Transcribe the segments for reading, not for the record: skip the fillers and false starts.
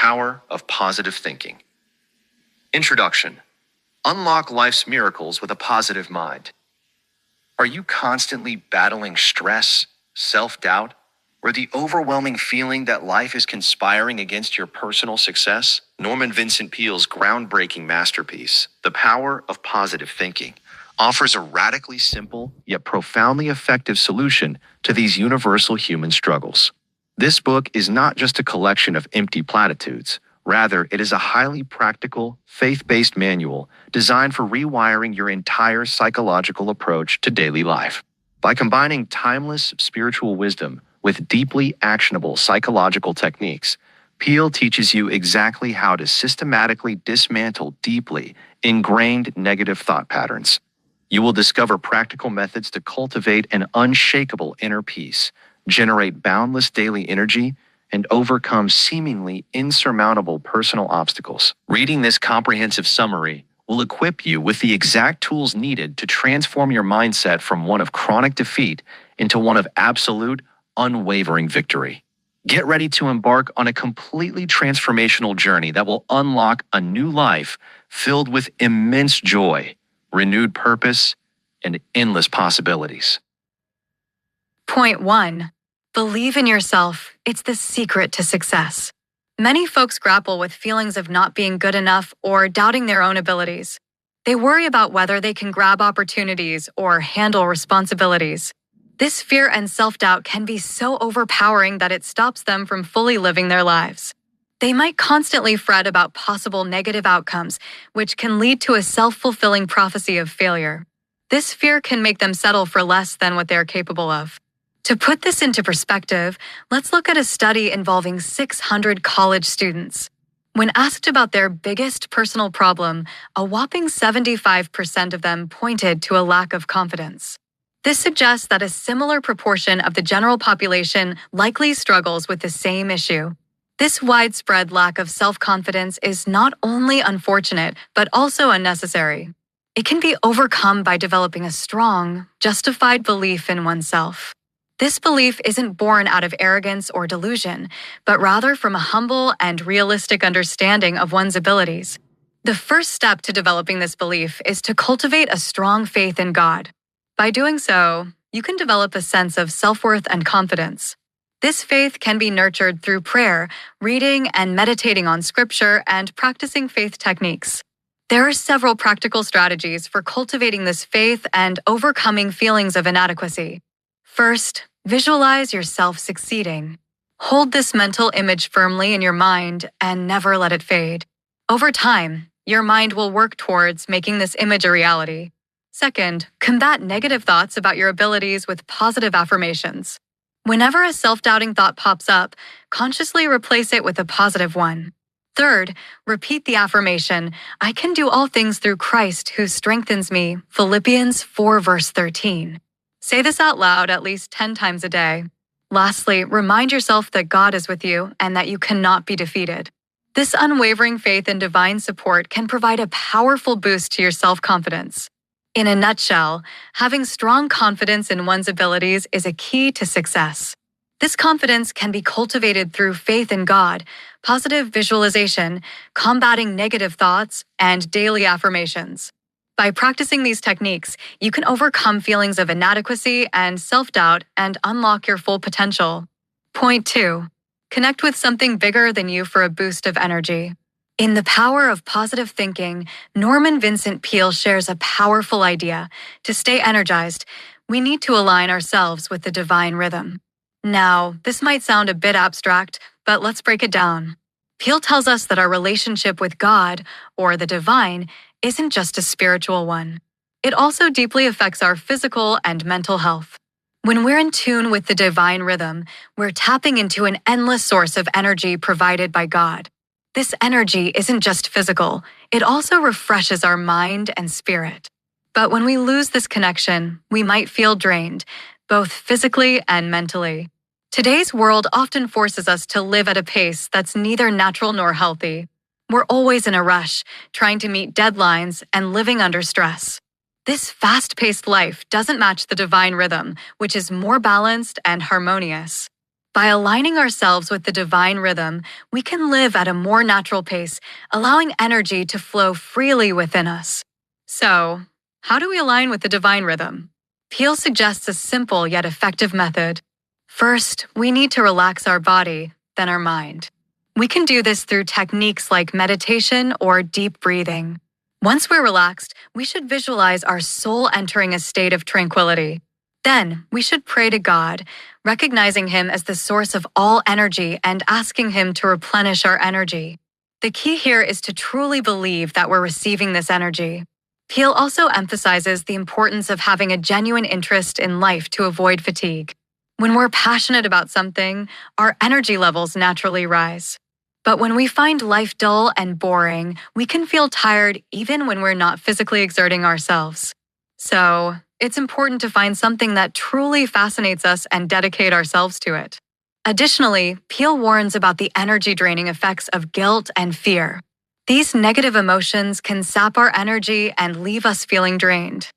power of positive thinking. Introduction. Unlock life's miracles with a positive mind. Are you constantly battling stress, self-doubt, or the overwhelming feeling that life is conspiring against your personal success? Norman Vincent Peale's groundbreaking masterpiece, The Power of Positive Thinking, offers a radically simple yet profoundly effective solution to these universal human struggles. This book is not just a collection of empty platitudes. Rather, it is a highly practical, faith-based manual designed for rewiring your entire psychological approach to daily life. By combining timeless spiritual wisdom with deeply actionable psychological techniques, Peale teaches you exactly how to systematically dismantle deeply ingrained negative thought patterns. You will discover practical methods to cultivate an unshakable inner peace, generate boundless daily energy, and overcome seemingly insurmountable personal obstacles. Reading this comprehensive summary will equip you with the exact tools needed to transform your mindset from one of chronic defeat into one of absolute, unwavering victory. Get ready to embark on a completely transformational journey that will unlock a new life filled with immense joy, renewed purpose, and endless possibilities. Point 1. Believe in yourself. It's the secret to success. Many folks grapple with feelings of not being good enough or doubting their own abilities. They worry about whether they can grab opportunities or handle responsibilities. This fear and self-doubt can be so overpowering that it stops them from fully living their lives. They might constantly fret about possible negative outcomes, which can lead to a self-fulfilling prophecy of failure. This fear can make them settle for less than what they are capable of. To put this into perspective, let's look at a study involving 600 college students. When asked about their biggest personal problem, a whopping 75% of them pointed to a lack of confidence. This suggests that a similar proportion of the general population likely struggles with the same issue. This widespread lack of self-confidence is not only unfortunate, but also unnecessary. It can be overcome by developing a strong, justified belief in oneself. This belief isn't born out of arrogance or delusion, but rather from a humble and realistic understanding of one's abilities. The first step to developing this belief is to cultivate a strong faith in God. By doing so, you can develop a sense of self-worth and confidence. This faith can be nurtured through prayer, reading and meditating on scripture, and practicing faith techniques. There are several practical strategies for cultivating this faith and overcoming feelings of inadequacy. First, visualize yourself succeeding. Hold this mental image firmly in your mind and never let it fade. Over time, your mind will work towards making this image a reality. Second, combat negative thoughts about your abilities with positive affirmations. Whenever a self-doubting thought pops up, consciously replace it with a positive one. Third, repeat the affirmation, "I can do all things through Christ who strengthens me," Philippians 4 verse 13. Say this out loud at least 10 times a day. Lastly, remind yourself that God is with you and that you cannot be defeated. This unwavering faith in divine support can provide a powerful boost to your self-confidence. In a nutshell, having strong confidence in one's abilities is a key to success. This confidence can be cultivated through faith in God, positive visualization, combating negative thoughts, and daily affirmations. By practicing these techniques, you can overcome feelings of inadequacy and self-doubt and unlock your full potential. Point 2. Connect with something bigger than you for a boost of energy. In The Power of Positive Thinking, Norman Vincent Peale shares a powerful idea. To stay energized, we need to align ourselves with the divine rhythm. Now, this might sound a bit abstract, but let's break it down. Peale tells us that our relationship with God, or the divine, isn't just a spiritual one. It also deeply affects our physical and mental health. When we're in tune with the divine rhythm, we're tapping into an endless source of energy provided by God. This energy isn't just physical, it also refreshes our mind and spirit. But when we lose this connection, we might feel drained, both physically and mentally. Today's world often forces us to live at a pace that's neither natural nor healthy. We're always in a rush, trying to meet deadlines and living under stress. This fast-paced life doesn't match the divine rhythm, which is more balanced and harmonious. By aligning ourselves with the divine rhythm, we can live at a more natural pace, allowing energy to flow freely within us. So, how do we align with the divine rhythm? Peale suggests a simple yet effective method. First, we need to relax our body, then our mind. We can do this through techniques like meditation or deep breathing. Once we're relaxed, we should visualize our soul entering a state of tranquility. Then, we should pray to God, recognizing Him as the source of all energy and asking Him to replenish our energy. The key here is to truly believe that we're receiving this energy. Peale also emphasizes the importance of having a genuine interest in life to avoid fatigue. When we're passionate about something, our energy levels naturally rise. But when we find life dull and boring, we can feel tired even when we're not physically exerting ourselves. So, it's important to find something that truly fascinates us and dedicate ourselves to it. Additionally, Peale warns about the energy-draining effects of guilt and fear. These negative emotions can sap our energy and leave us feeling drained.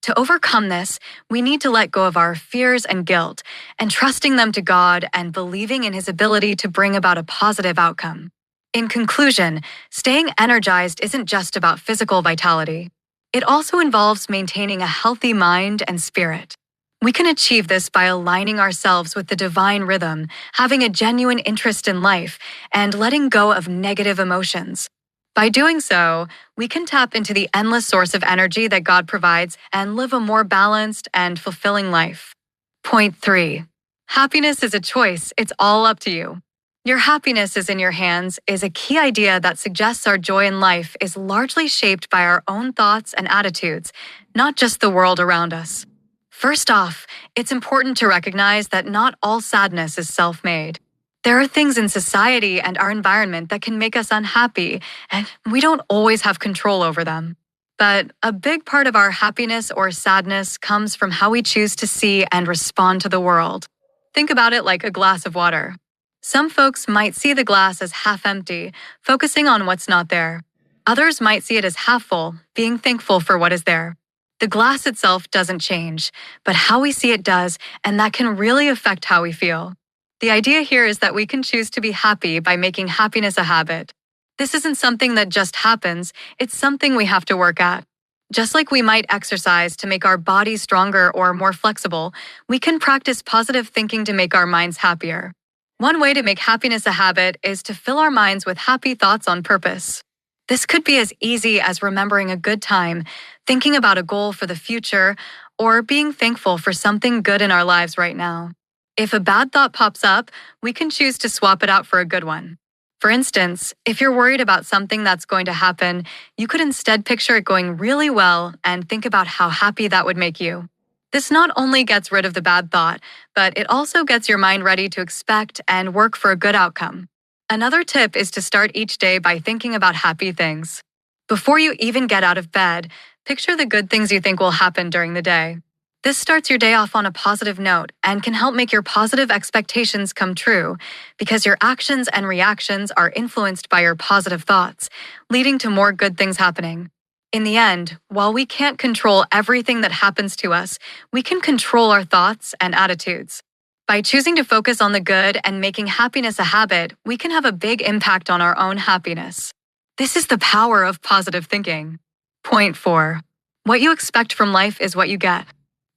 To overcome this, we need to let go of our fears and guilt, entrusting them to God and believing in His ability to bring about a positive outcome. In conclusion, staying energized isn't just about physical vitality. It also involves maintaining a healthy mind and spirit. We can achieve this by aligning ourselves with the divine rhythm, having a genuine interest in life, and letting go of negative emotions. By doing so, we can tap into the endless source of energy that God provides and live a more balanced and fulfilling life. Point 3. Happiness is a choice. It's all up to you. Your happiness is in your hands is a key idea that suggests our joy in life is largely shaped by our own thoughts and attitudes, not just the world around us. First off, it's important to recognize that not all sadness is self-made. There are things in society and our environment that can make us unhappy, and we don't always have control over them. But a big part of our happiness or sadness comes from how we choose to see and respond to the world. Think about it like a glass of water. Some folks might see the glass as half empty, focusing on what's not there. Others might see it as half full, being thankful for what is there. The glass itself doesn't change, but how we see it does, and that can really affect how we feel. The idea here is that we can choose to be happy by making happiness a habit. This isn't something that just happens, it's something we have to work at. Just like we might exercise to make our bodies stronger or more flexible, we can practice positive thinking to make our minds happier. One way to make happiness a habit is to fill our minds with happy thoughts on purpose. This could be as easy as remembering a good time, thinking about a goal for the future, or being thankful for something good in our lives right now. If a bad thought pops up, we can choose to swap it out for a good one. For instance, if you're worried about something that's going to happen, you could instead picture it going really well and think about how happy that would make you. This not only gets rid of the bad thought, but it also gets your mind ready to expect and work for a good outcome. Another tip is to start each day by thinking about happy things. Before you even get out of bed, picture the good things you think will happen during the day. This starts your day off on a positive note and can help make your positive expectations come true because your actions and reactions are influenced by your positive thoughts, leading to more good things happening. In the end, while we can't control everything that happens to us, we can control our thoughts and attitudes. By choosing to focus on the good and making happiness a habit, we can have a big impact on our own happiness. This is the power of positive thinking. Point 4. What you expect from life is what you get.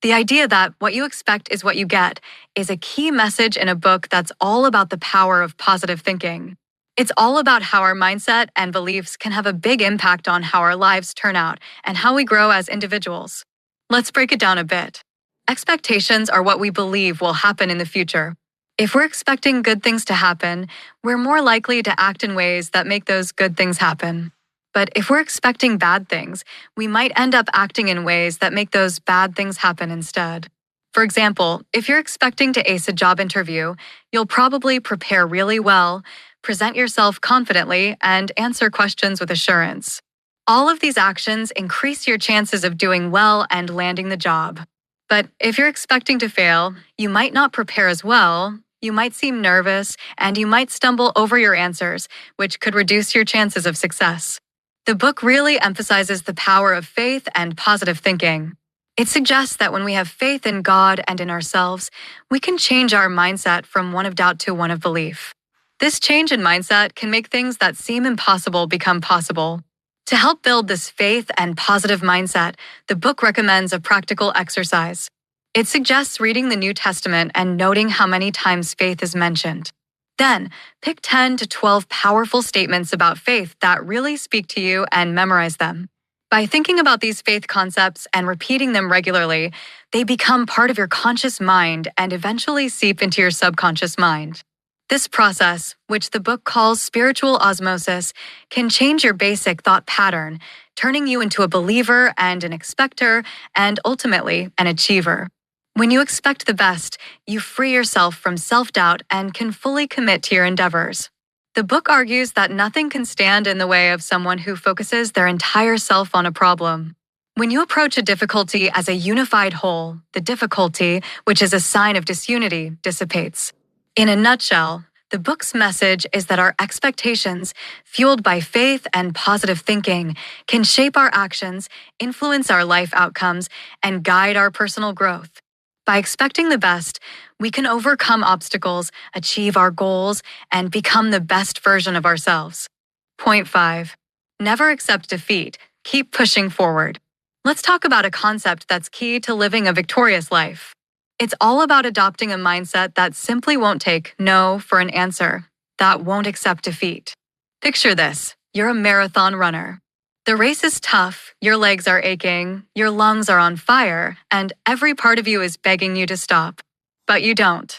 The idea that what you expect is what you get is a key message in a book that's all about the power of positive thinking. It's all about how our mindset and beliefs can have a big impact on how our lives turn out and how we grow as individuals. Let's break it down a bit. Expectations are what we believe will happen in the future. If we're expecting good things to happen, we're more likely to act in ways that make those good things happen. But if we're expecting bad things, we might end up acting in ways that make those bad things happen instead. For example, if you're expecting to ace a job interview, you'll probably prepare really well, present yourself confidently, and answer questions with assurance. All of these actions increase your chances of doing well and landing the job. But if you're expecting to fail, you might not prepare as well, you might seem nervous, and you might stumble over your answers, which could reduce your chances of success. The book really emphasizes the power of faith and positive thinking. It suggests that when we have faith in God and in ourselves, we can change our mindset from one of doubt to one of belief. This change in mindset can make things that seem impossible become possible. To help build this faith and positive mindset, the book recommends a practical exercise. It suggests reading the New Testament and noting how many times faith is mentioned. Then, pick 10 to 12 powerful statements about faith that really speak to you and memorize them. By thinking about these faith concepts and repeating them regularly, they become part of your conscious mind and eventually seep into your subconscious mind. This process, which the book calls spiritual osmosis, can change your basic thought pattern, turning you into a believer and an expector, and ultimately an achiever. When you expect the best, you free yourself from self-doubt and can fully commit to your endeavors. The book argues that nothing can stand in the way of someone who focuses their entire self on a problem. When you approach a difficulty as a unified whole, the difficulty, which is a sign of disunity, dissipates. In a nutshell, the book's message is that our expectations, fueled by faith and positive thinking, can shape our actions, influence our life outcomes, and guide our personal growth. By expecting the best, we can overcome obstacles, achieve our goals, and become the best version of ourselves. Point 5. Never accept defeat. Keep pushing forward. Let's talk about a concept that's key to living a victorious life. It's all about adopting a mindset that simply won't take no for an answer, that won't accept defeat. Picture this: you're a marathon runner. The race is tough, your legs are aching, your lungs are on fire, and every part of you is begging you to stop. But you don't.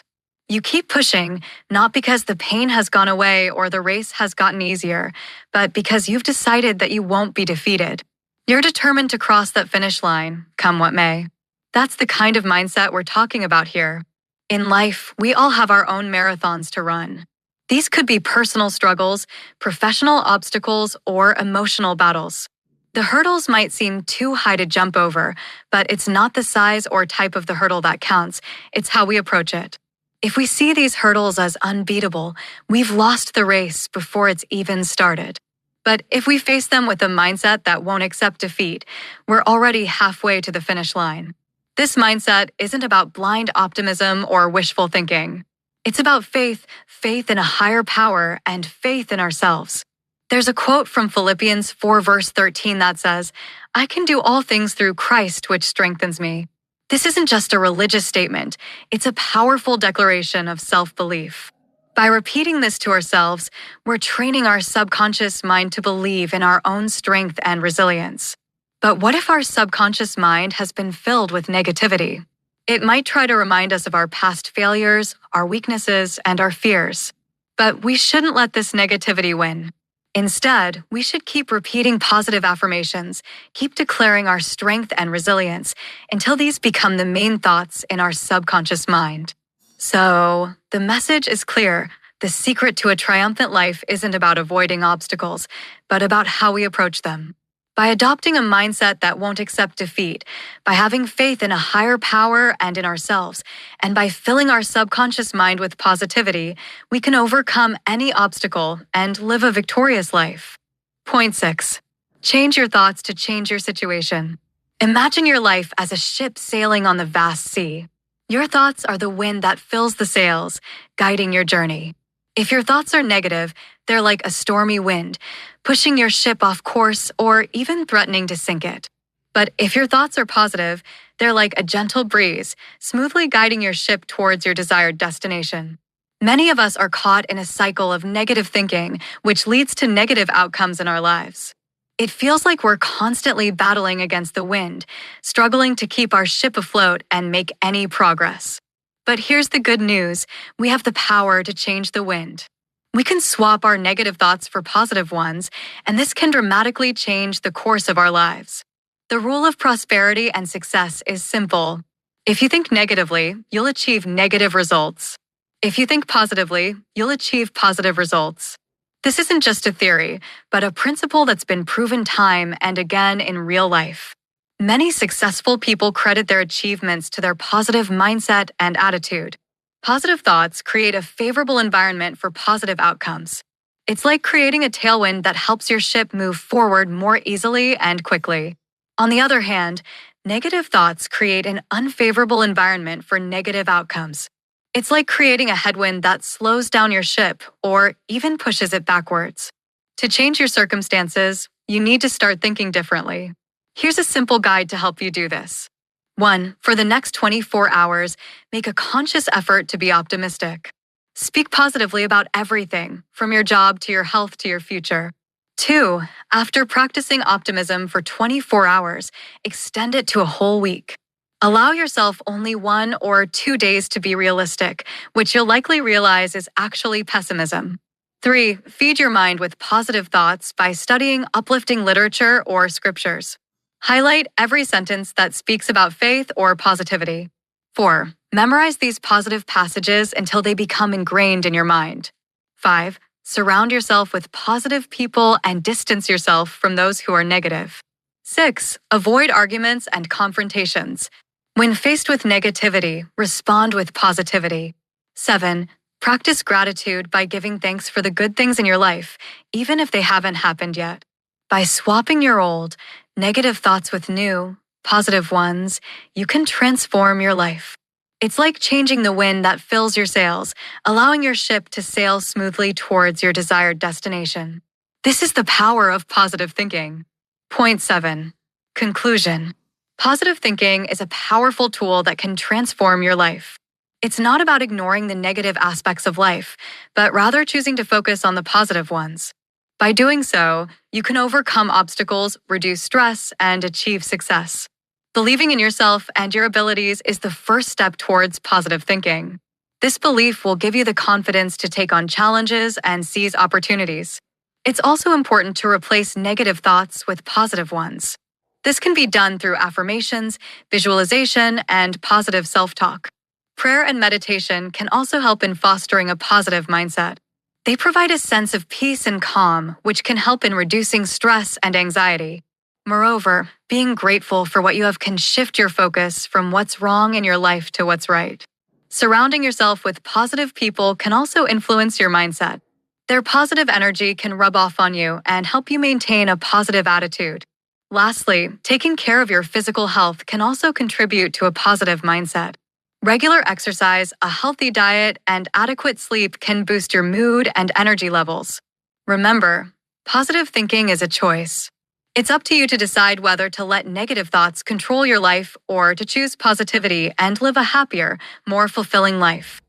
You keep pushing, not because the pain has gone away or the race has gotten easier, but because you've decided that you won't be defeated. You're determined to cross that finish line, come what may. That's the kind of mindset we're talking about here. In life, we all have our own marathons to run. These could be personal struggles, professional obstacles, or emotional battles. The hurdles might seem too high to jump over, but it's not the size or type of the hurdle that counts, it's how we approach it. If we see these hurdles as unbeatable, we've lost the race before it's even started. But if we face them with a mindset that won't accept defeat, we're already halfway to the finish line. This mindset isn't about blind optimism or wishful thinking. It's about faith in a higher power, and faith in ourselves. There's a quote from Philippians 4 verse 13 that says, "I can do all things through Christ which strengthens me." This isn't just a religious statement, it's a powerful declaration of self-belief. By repeating this to ourselves, we're training our subconscious mind to believe in our own strength and resilience. But what if our subconscious mind has been filled with negativity? It might try to remind us of our past failures, our weaknesses, and our fears. But we shouldn't let this negativity win. Instead, we should keep repeating positive affirmations, keep declaring our strength and resilience until these become the main thoughts in our subconscious mind. So, the message is clear. The secret to a triumphant life isn't about avoiding obstacles, but about how we approach them. By adopting a mindset that won't accept defeat, by having faith in a higher power and in ourselves, and by filling our subconscious mind with positivity, we can overcome any obstacle and live a victorious life. Point 6. Change your thoughts to change your situation. Imagine your life as a ship sailing on the vast sea. Your thoughts are the wind that fills the sails, guiding your journey. If your thoughts are negative, they're like a stormy wind, pushing your ship off course or even threatening to sink it. But if your thoughts are positive, they're like a gentle breeze, smoothly guiding your ship towards your desired destination. Many of us are caught in a cycle of negative thinking, which leads to negative outcomes in our lives. It feels like we're constantly battling against the wind, struggling to keep our ship afloat and make any progress. But here's the good news: we have the power to change the wind. We can swap our negative thoughts for positive ones, and this can dramatically change the course of our lives. The rule of prosperity and success is simple. If you think negatively, you'll achieve negative results. If you think positively, you'll achieve positive results. This isn't just a theory, but a principle that's been proven time and again in real life. Many successful people credit their achievements to their positive mindset and attitude. Positive thoughts create a favorable environment for positive outcomes. It's like creating a tailwind that helps your ship move forward more easily and quickly. On the other hand, Negative thoughts create an unfavorable environment for negative outcomes. It's like creating a headwind that slows down your ship or even pushes it backwards. To change your circumstances, you need to start thinking differently. Here's a simple guide to help you do this. 1. For the next 24 hours, make a conscious effort to be optimistic. Speak positively about everything, from your job to your health to your future. 2. After practicing optimism for 24 hours, extend it to a whole week. Allow yourself only 1 or 2 days to be realistic, which you'll likely realize is actually pessimism. 3. Feed your mind with positive thoughts by studying uplifting literature or scriptures. Highlight every sentence that speaks about faith or positivity. 4. Memorize these positive passages until they become ingrained in your mind. 5. Surround yourself with positive people and distance yourself from those who are negative. 6. Avoid arguments and confrontations. When faced with negativity, respond with positivity. 7. Practice gratitude by giving thanks for the good things in your life, even if they haven't happened yet. By swapping your old, negative thoughts with new, positive ones, you can transform your life. It's like changing the wind that fills your sails, allowing your ship to sail smoothly towards your desired destination. This is the power of positive thinking. Point 7. Conclusion. Positive thinking is a powerful tool that can transform your life. It's not about ignoring the negative aspects of life, but rather choosing to focus on the positive ones. By doing so, you can overcome obstacles, reduce stress, and achieve success. Believing in yourself and your abilities is the first step towards positive thinking. This belief will give you the confidence to take on challenges and seize opportunities. It's also important to replace negative thoughts with positive ones. This can be done through affirmations, visualization, and positive self-talk. Prayer and meditation can also help in fostering a positive mindset. They provide a sense of peace and calm, which can help in reducing stress and anxiety. Moreover, being grateful for what you have can shift your focus from what's wrong in your life to what's right. Surrounding yourself with positive people can also influence your mindset. Their positive energy can rub off on you and help you maintain a positive attitude. Lastly, taking care of your physical health can also contribute to a positive mindset. Regular exercise, a healthy diet, and adequate sleep can boost your mood and energy levels. Remember, positive thinking is a choice. It's up to you to decide whether to let negative thoughts control your life or to choose positivity and live a happier, more fulfilling life.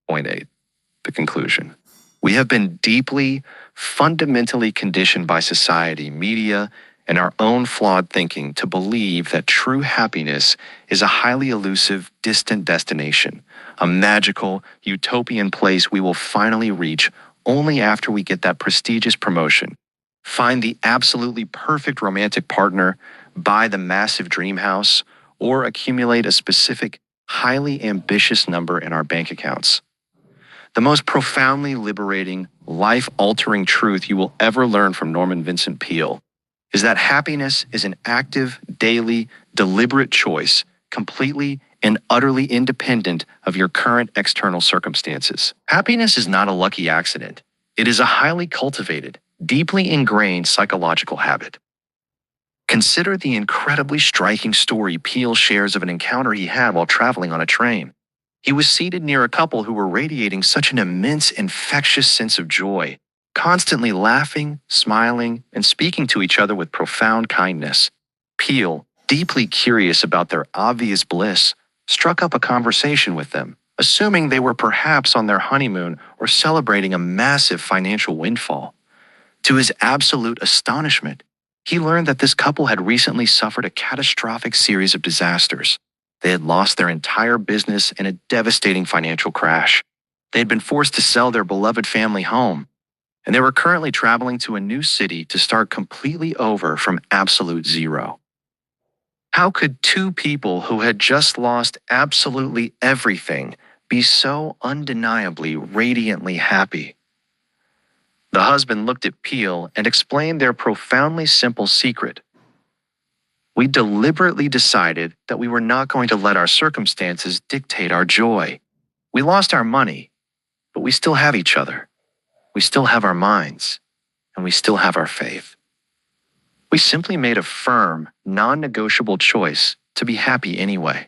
Point 8. The conclusion. We have been deeply, fundamentally conditioned by society, media, and our own flawed thinking to believe that true happiness is a highly elusive, distant destination, a magical, utopian place we will finally reach only after we get that prestigious promotion, find the absolutely perfect romantic partner, buy the massive dream house, or accumulate a specific, highly ambitious number in our bank accounts. The most profoundly liberating, life-altering truth you will ever learn from Norman Vincent Peale is that happiness is an active, daily, deliberate choice, completely and utterly independent of your current external circumstances. Happiness is not a lucky accident. It is a highly cultivated, deeply ingrained psychological habit. Consider the incredibly striking story Peale shares of an encounter he had while traveling on a train. He was seated near a couple who were radiating such an immense, infectious sense of joy, constantly laughing, smiling, and speaking to each other with profound kindness. Peale, deeply curious about their obvious bliss, struck up a conversation with them, assuming they were perhaps on their honeymoon or celebrating a massive financial windfall. To his absolute astonishment, he learned that this couple had recently suffered a catastrophic series of disasters. They had lost their entire business in a devastating financial crash. They had been forced to sell their beloved family home, and they were currently traveling to a new city to start completely over from absolute zero. How could two people who had just lost absolutely everything be so undeniably, radiantly happy? The husband looked at Peale and explained their profoundly simple secret. We deliberately decided that we were not going to let our circumstances dictate our joy. We lost our money, but we still have each other. We still have our minds, and we still have our faith. We simply made a firm, non-negotiable choice to be happy anyway.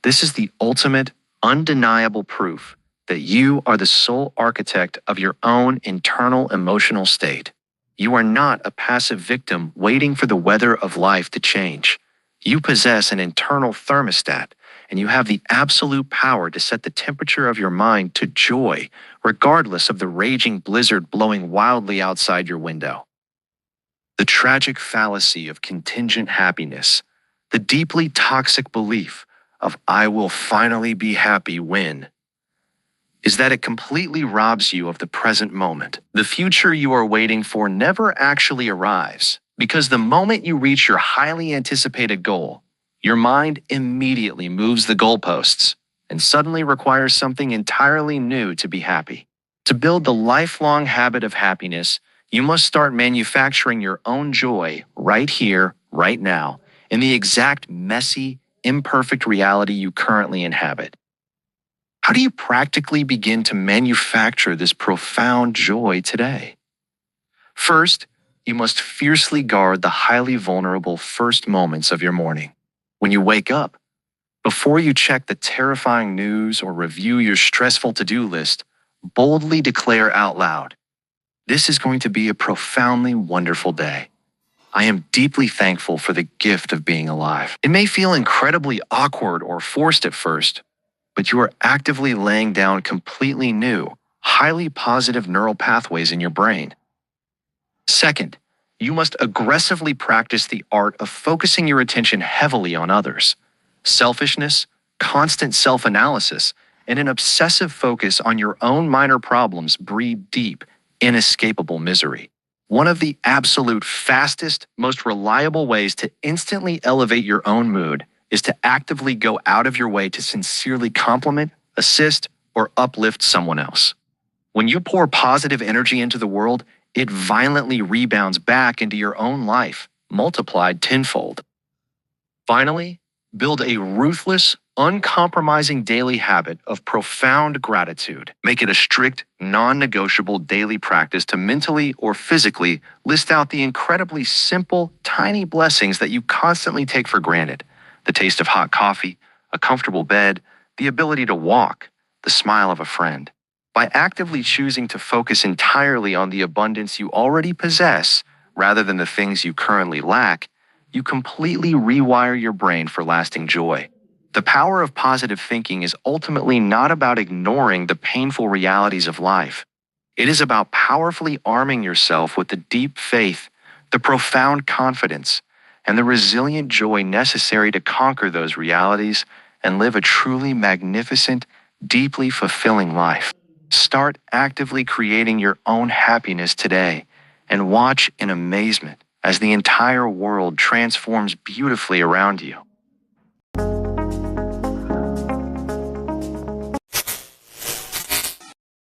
This is the ultimate, undeniable proof that you are the sole architect of your own internal emotional state. You are not a passive victim waiting for the weather of life to change. You possess an internal thermostat, and you have the absolute power to set the temperature of your mind to joy, regardless of the raging blizzard blowing wildly outside your window. The tragic fallacy of contingent happiness, the deeply toxic belief of "I will finally be happy when," is that it completely robs you of the present moment. The future you are waiting for never actually arrives, because the moment you reach your highly anticipated goal, your mind immediately moves the goalposts and suddenly requires something entirely new to be happy. To build the lifelong habit of happiness, you must start manufacturing your own joy right here, right now, in the exact messy, imperfect reality you currently inhabit. How do you practically begin to manufacture this profound joy today? First, you must fiercely guard the highly vulnerable first moments of your morning. When you wake up, before you check the terrifying news or review your stressful to-do list, boldly declare out loud, "This is going to be a profoundly wonderful day. I am deeply thankful for the gift of being alive." It may feel incredibly awkward or forced at first, but you are actively laying down completely new, highly positive neural pathways in your brain. Second, you must aggressively practice the art of focusing your attention heavily on others. Selfishness, constant self-analysis, and an obsessive focus on your own minor problems breed deep, inescapable misery. One of the absolute fastest, most reliable ways to instantly elevate your own mood is to actively go out of your way to sincerely compliment, assist, or uplift someone else. When you pour positive energy into the world, it violently rebounds back into your own life, multiplied tenfold. Finally, build a ruthless, uncompromising daily habit of profound gratitude. Make it a strict, non-negotiable daily practice to mentally or physically list out the incredibly simple, tiny blessings that you constantly take for granted. The taste of hot coffee, a comfortable bed, the ability to walk, the smile of a friend. By actively choosing to focus entirely on the abundance you already possess, rather than the things you currently lack, you completely rewire your brain for lasting joy. The power of positive thinking is ultimately not about ignoring the painful realities of life. It is about powerfully arming yourself with the deep faith, the profound confidence, and the resilient joy necessary to conquer those realities and live a truly magnificent, deeply fulfilling life. Start actively creating your own happiness today and watch in amazement as the entire world transforms beautifully around you.